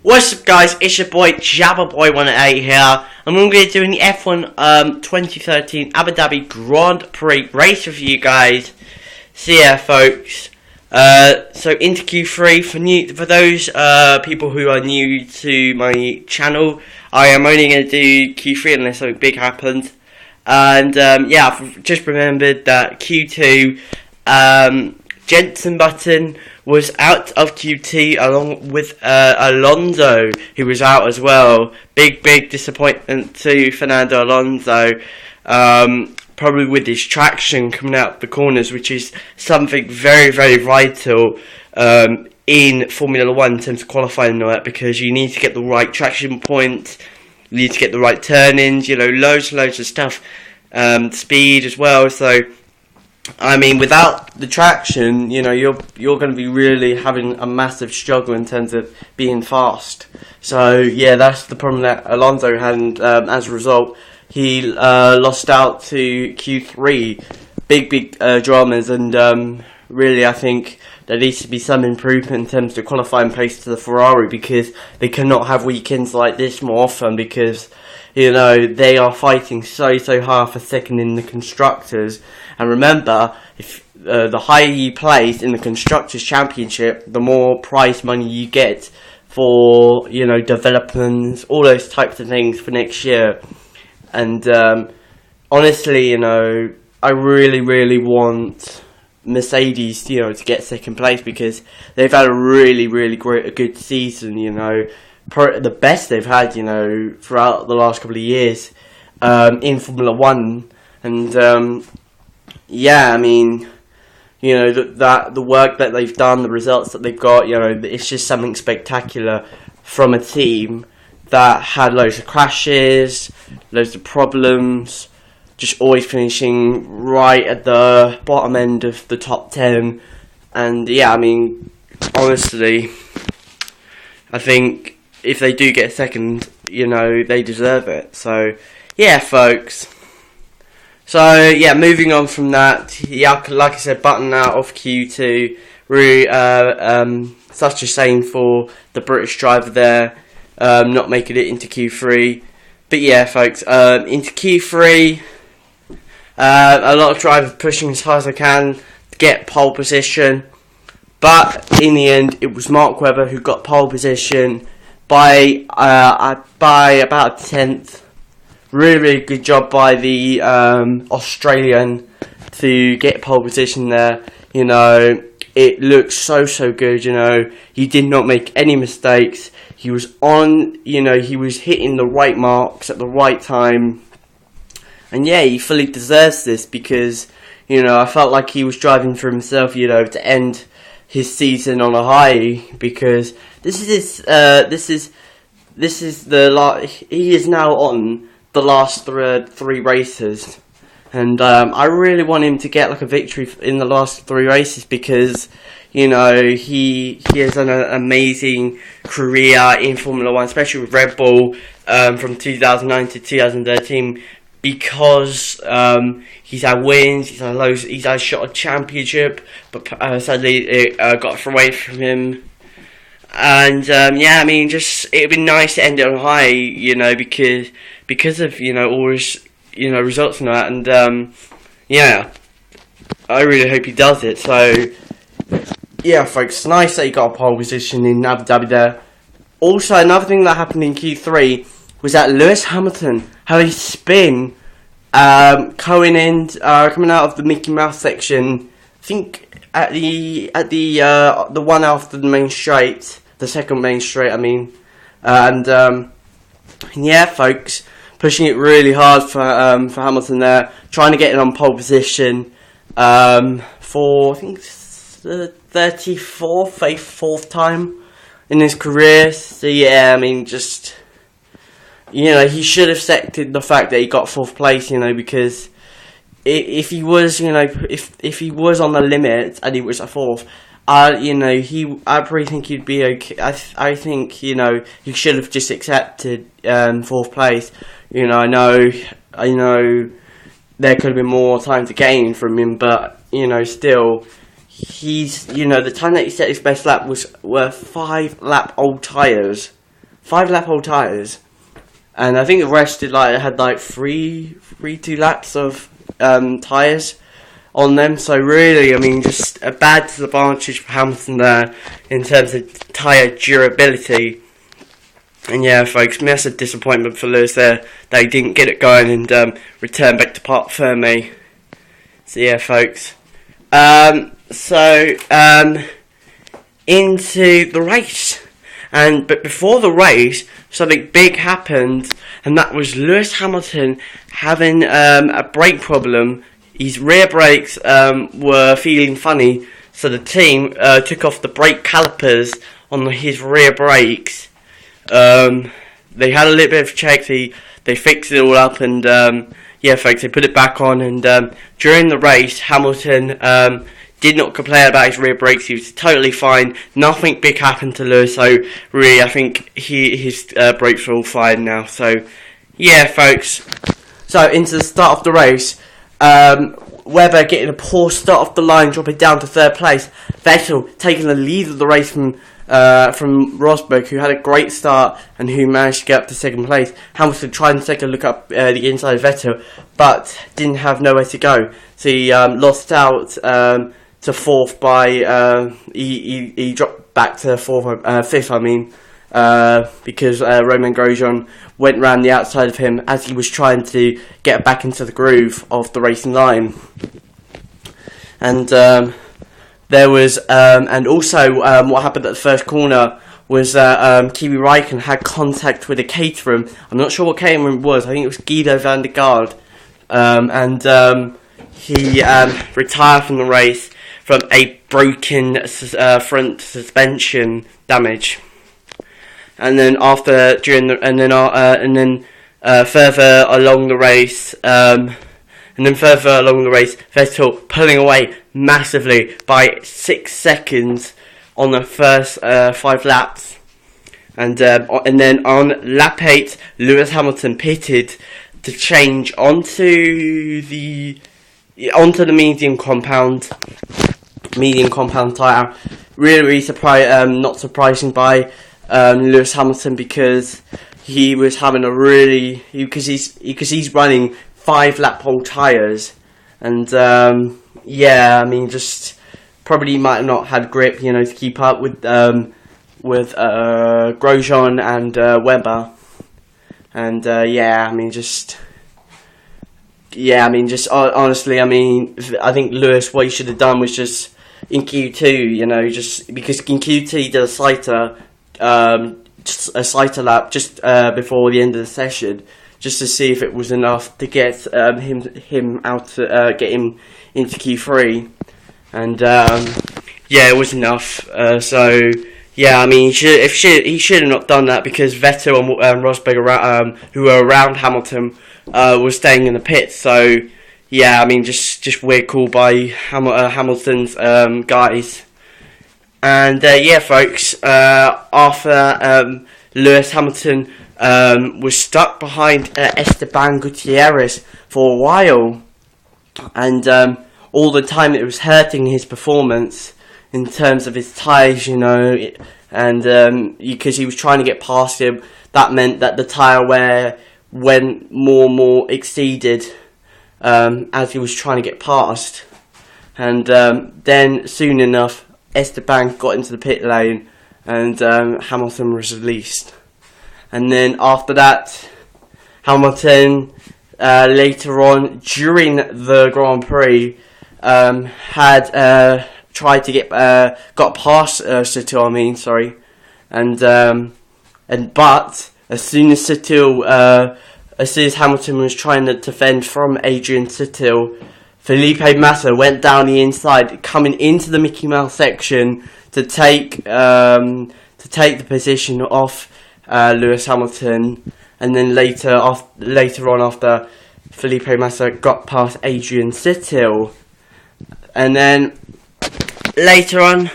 What's up, guys? It's your boy Jabberboy108 here, and we're going to be doing the F1 2013 Abu Dhabi Grand Prix race review, guys. So yeah, folks. So into Q3 for those people who are new to my channel. I am only going to do Q3 unless something big happens. And yeah, I've just remembered that Q2 Jenson Button was out of QT along with Alonso, who was out as well. Big disappointment to Fernando Alonso. Probably with his traction coming out the corners, which is something very vital in Formula 1 in terms of qualifying and all that, because you need to get the right traction points, you need to get the right turn-ins, loads of stuff, speed as well. So I mean, without the traction, you're going to be really having a massive struggle in terms of being fast. So yeah, that's the problem that Alonso had, and as a result, he lost out to Q3. Big dramas, and really, I think there needs to be some improvement in terms of qualifying pace to the Ferrari, because they cannot have weekends like this more often, because they are fighting so hard for second in the constructors. And remember, if the higher you place in the Constructors' Championship, the more prize money you get for, developments, all those types of things for next year. And honestly, I really want Mercedes, to get second place, because they've had a really good season, the best they've had, throughout the last couple of years in Formula 1. And yeah, I mean, the work that they've done, the results that they've got, it's just something spectacular from a team that had loads of crashes, loads of problems, just always finishing right at the bottom end of the top 10. And yeah, I mean, honestly, I think if they do get second, they deserve it. So yeah, folks. So yeah, moving on from that, yeah, like I said, Button out of Q2. Really, such a shame for the British driver there, not making it into Q3. But yeah, folks, into Q3, a lot of drivers pushing as hard as they can to get pole position. But in the end, it was Mark Webber who got pole position by about a tenth. Really good job by the Australian to get pole position there. It looks so good. He did not make any mistakes. He was on. He was hitting the right marks at the right time. And yeah, he fully deserves this, because I felt like he was driving for himself. To end his season on a high, because he is now on the last three races, and I really want him to get a victory in the last three races, because he has done an amazing career in Formula 1, especially with Red Bull from 2009 to 2013, because he's had wins, he's had a shot at championship, but sadly it got away from him. And yeah, I mean, it'd be nice to end it on high, because of all his results and that. And yeah, I really hope he does it. So yeah, folks, nice that he got a pole position in Abu Dhabi there. Also, another thing that happened in Q3 was that Lewis Hamilton had a spin coming out of the Mickey Mouse section. I think at the one after the main straight. The second main straight, I mean. And yeah, folks, pushing it really hard for Hamilton there, trying to get it on pole position for, I think, the 34th time in his career. So yeah, I mean, he should have accepted the fact that he got 4th place, because if he was, if he was on the limit and he was a 4th, I probably think he'd be okay. I think, he should have just accepted 4th place. I know there could have been more time to gain from him, but still, he's the time that he set his best lap were 5 lap old tyres. 5 lap old tyres, and I think the rest had like three 2 laps of tyres on them. So really, I mean, just a bad disadvantage for Hamilton there in terms of tyre durability. And yeah, folks, massive disappointment for Lewis there. They didn't get it going and return back to Parc Ferme. So yeah, folks. Into the race. But before the race, something big happened, and that was Lewis Hamilton having a brake problem. His rear brakes were feeling funny, so the team took off the brake calipers on his rear brakes. They had a little bit of a check, they fixed it all up, and yeah, folks, they put it back on, and during the race, Hamilton did not complain about his rear brakes. He was totally fine. Nothing big happened to Lewis, so really, I think his brakes are all fine now. So, yeah, folks. So, into the start of the race, Webber getting a poor start off the line, dropping down to 3rd place. Vettel taking the lead of the race from Rosberg, who had a great start and who managed to get up to 2nd place. Hamilton tried to take a look up the inside of Vettel, but didn't have nowhere to go. So he lost out to 4th by he dropped back to 5th. I mean, because Romain Grosjean went round the outside of him as he was trying to get back into the groove of the racing line. And there was, and also what happened at the first corner was that Kimi Räikkönen had contact with a caterer. I'm not sure what caterer it was. I think it was Guido van der Garde, and he retired from the race from a broken front suspension damage. And then further along the race, Vettel pulling away massively by 6 seconds on the first 5 laps, and then on lap 8, Lewis Hamilton pitted to change onto the medium compound tyre. Really not surprising by Lewis Hamilton, because he was having because he's running 5 lap old tyres, and yeah, I mean, just probably might have not had grip, to keep up with Grosjean and Webber, and honestly, I think Lewis, what he should have done was just in Q2, just because in Q2 he did a sighter lap just before the end of the session, just to see if it was enough to get him out to get him into Q3, and yeah, it was enough. So yeah, he should have not done that, because Vettel and Rosberg, who were around Hamilton, were staying in the pits. So yeah, just weird call by Hamilton's guys. And yeah, folks, after Lewis Hamilton was stuck behind Esteban Gutierrez for a while, and all the time it was hurting his performance in terms of his tyres, and because he was trying to get past him, that meant that the tyre wear went more and more exceeded as he was trying to get past, and then soon enough Esteban got into the pit lane, and Hamilton was released. And then after that, Hamilton later on during the Grand Prix had tried to got past Sutil, but as soon as Hamilton was trying to defend from Adrian Sutil, Felipe Massa went down the inside, coming into the Mickey Mouse section to take the position off Lewis Hamilton, and then later on after Felipe Massa got past Adrian Sutil, and then later on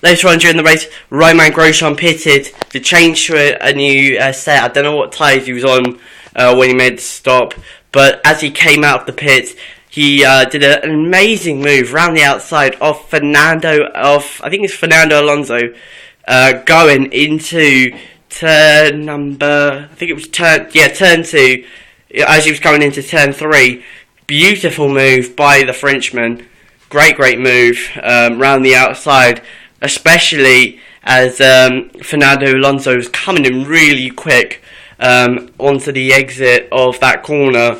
during the race, Romain Grosjean pitted to change to a new set. I don't know what tyres he was on when he made the stop, but as he came out of the pit, he did an amazing move round the outside of Fernando Alonso, going into turn number, I think it was turn 2, as he was coming into turn 3. Beautiful move by the Frenchman. Great move round the outside, especially as Fernando Alonso was coming in really quick onto the exit of that corner.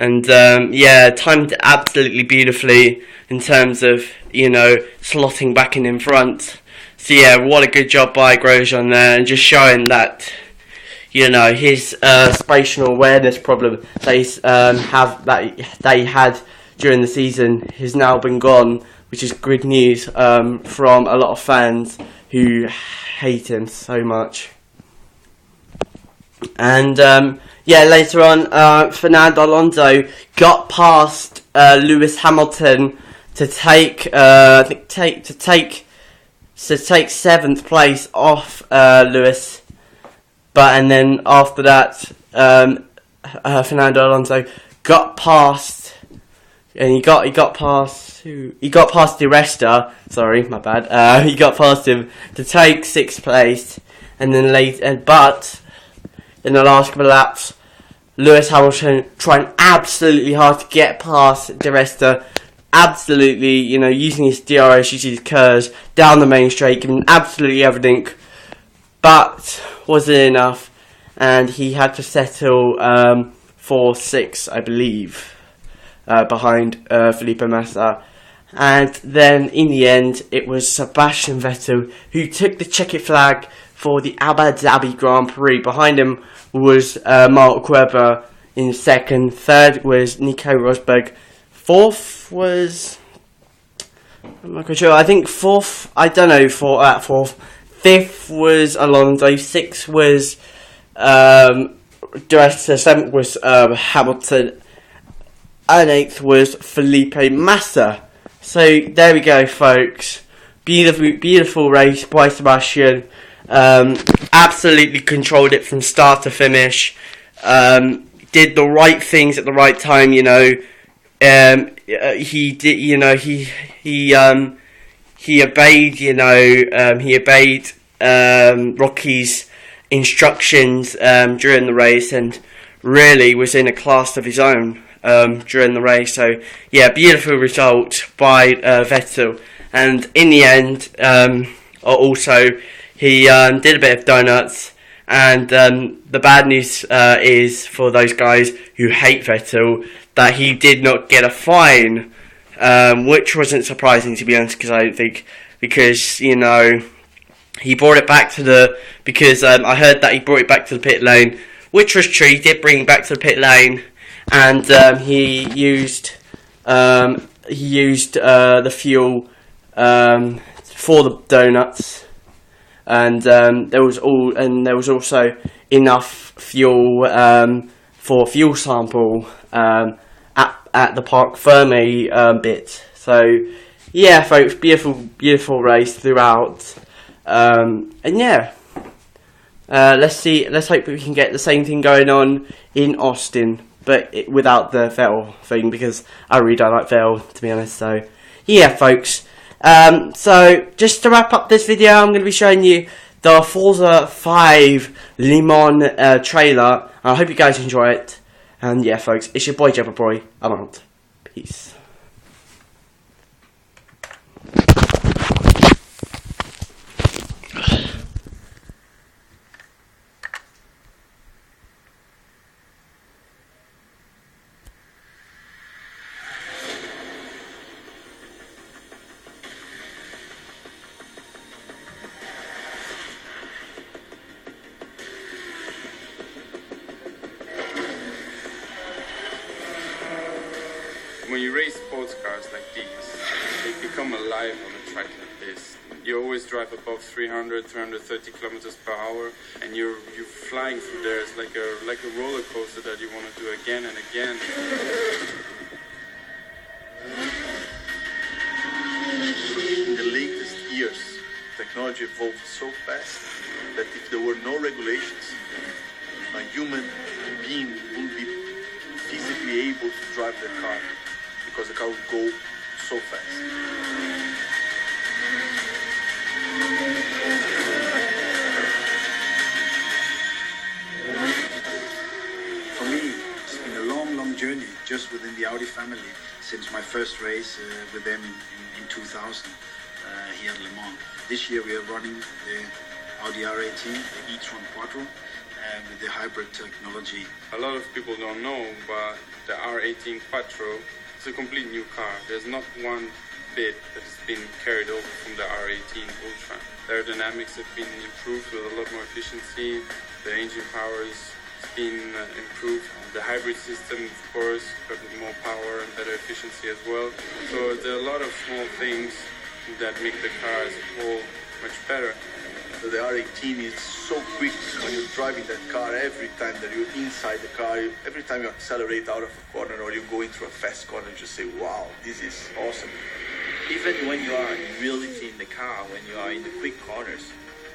And timed it absolutely beautifully in terms of, slotting back in front. So yeah, what a good job by Grosjean there, and just showing that, his spatial awareness problem they they had during the season has now been gone, which is good news from a lot of fans who hate him so much. And later on, Fernando Alonso got past Lewis Hamilton to take 7th place off Lewis, and then after that, Fernando Alonso got past, and he got past Di Resta. Sorry, my bad. He got past him to take 6th place, and then but in the last couple of laps, Lewis Hamilton trying absolutely hard to get past Di Resta. Absolutely, using his DRS, using his curves down the main straight, giving absolutely everything, but wasn't enough, and he had to settle for 6th, I believe, behind Felipe Massa. And then in the end, it was Sebastian Vettel who took the checkered flag for the Abu Dhabi Grand Prix. Behind him was Mark Webber in 2nd, 3rd was Nico Rosberg, 4th was, I'm not quite sure, I think 4th, I don't know, 4th, 5th was Alonso, 6th was Di Resta, 7th was Hamilton, and 8th was Felipe Massa. So there we go, folks. Beautiful race by Sebastian. Absolutely controlled it from start to finish. Did the right things at the right time. He did. He obeyed. He obeyed Rocky's instructions during the race, and really was in a class of his own during the race. So yeah, beautiful result by Vettel, and in the end, also he did a bit of donuts. And the bad news is for those guys who hate Vettel that he did not get a fine, which wasn't surprising, to be honest, because he brought it back to I heard that he brought it back to the pit lane, which was true. He did bring it back to the pit lane, and he used the fuel for the donuts. And there was also enough fuel for a fuel sample at the Parc Ferme bit. So yeah, folks, beautiful race throughout. And yeah, let's hope we can get the same thing going on in Austin, but without the Vettel thing, because I really don't like Vettel, to be honest. So yeah, folks. So just to wrap up this video, I'm going to be showing you the Forza 5 Le Mans trailer. I hope you guys enjoy it. And yeah, folks, it's your boy Jabba Boy. I'm out. Peace. When you race sports cars like these, they become alive on a track like this. You always drive above 300, 330 kilometers per hour, and you're flying through there. It's like a roller coaster that you want to do again and again. In the latest years, technology evolved so fast that if there were no regulations, a human being wouldn't be physically able to drive the car, because the car would go so fast. years within the Audi family since my first race with them in 2000 here at Le Mans. This year we are running the Audi R18, the e-tron Quattro, with the hybrid technology. A lot of people don't know, but the R18 Quattro is a complete new car. There's not one bit that has been carried over from the R18 Ultra. The aerodynamics have been improved with a lot more efficiency. The engine power has been improved. The hybrid system, of course, got more power and better efficiency as well. So there are a lot of small things that make the car as a whole much better. So the R18 is so quick when you're driving that car. Every time that you're inside the car, every time you accelerate out of a corner or you're going through a fast corner, you just say, wow, this is awesome. Even when you are in reality in the car, when you are in the quick corners,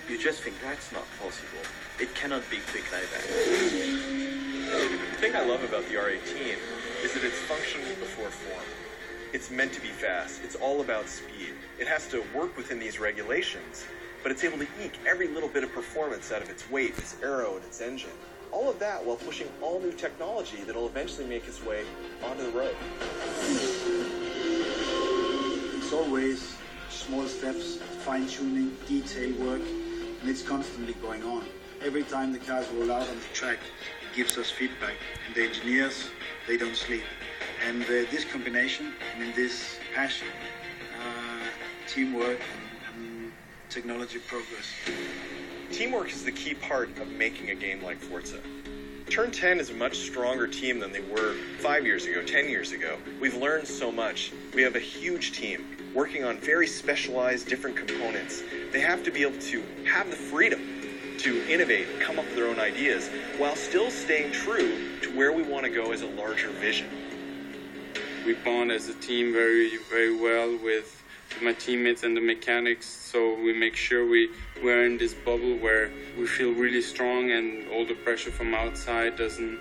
you just think that's not possible. It cannot be quick like that. The thing I love about the R18 is that it's function before form. It's meant to be fast. It's all about speed. It has to work within these regulations, but it's able to eke every little bit of performance out of its weight, its aero, and its engine. All of that while pushing all new technology that'll eventually make its way onto the road. It's always small steps, fine-tuning, detail work, and it's constantly going on. Every time the cars roll out on the track, it gives us feedback, and the engineers, they don't sleep. And this combination, this passion, teamwork, and technology progress. Teamwork is the key part of making a game like Forza. Turn 10 is a much stronger team than they were 5 years ago, 10 years ago. We've learned so much. We have a huge team working on very specialized different components. They have to be able to have the freedom to innovate and come up with their own ideas while still staying true to where we want to go as a larger vision. We bond as a team very, very well with my teammates and the mechanics, so we make sure we're in this bubble where we feel really strong and all the pressure from outside doesn't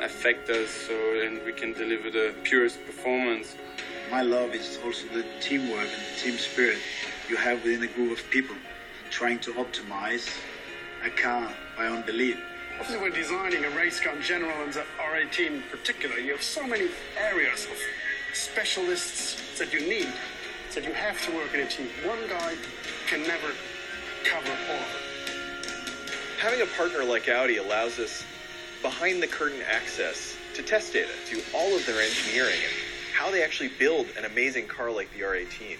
affect us, and we can deliver the purest performance. My love is also the teamwork and the team spirit you have within a group of people trying to optimize a car by own belief. Obviously, when designing a race car in general and the R18 in particular, you have so many areas of specialists that you need, that you have to work in a team. One guy can never cover all of it. Having a partner like Audi allows us behind-the-curtain access to test data, to all of their engineering and how they actually build an amazing car like the R18.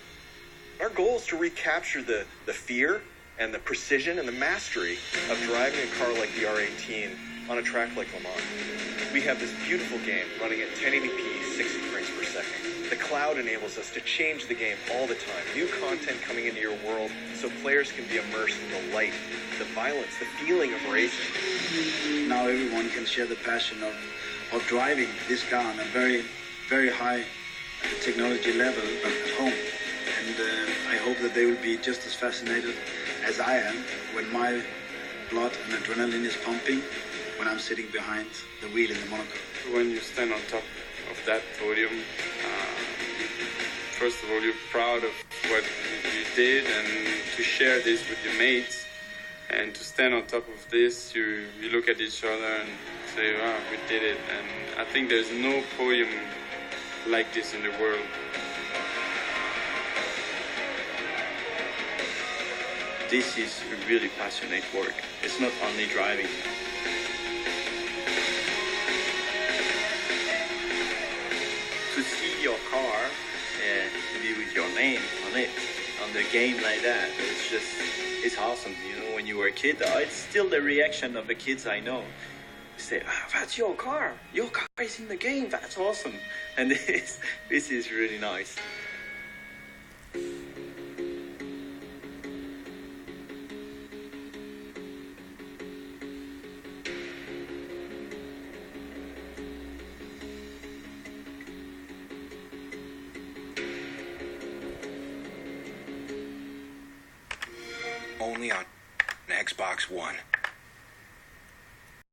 Our goal is to recapture the fear and the precision and the mastery of driving a car like the R18 on a track like Le Mans. We have this beautiful game running at 1080p, 60 frames per second. The cloud enables us to change the game all the time. New content coming into your world so players can be immersed in the light, the violence, the feeling of racing. Now everyone can share the passion of driving this car on a very, very high technology level at home. And I hope that they will be just as fascinated as I am when my blood and adrenaline is pumping when I'm sitting behind the wheel in the Monaco. When you stand on top of that podium, first of all, you're proud of what you did, and to share this with your mates, and to stand on top of this, you look at each other and say, wow, we did it. And I think there's no podium like this in the world. This is really passionate work. It's not only driving. To see your car to be with your name on it, on the game like that, it's awesome. You know, when you were a kid, it's still the reaction of the kids I know. They say, that's your car. Your car is in the game. That's awesome. And this is really nice. Only on Xbox One.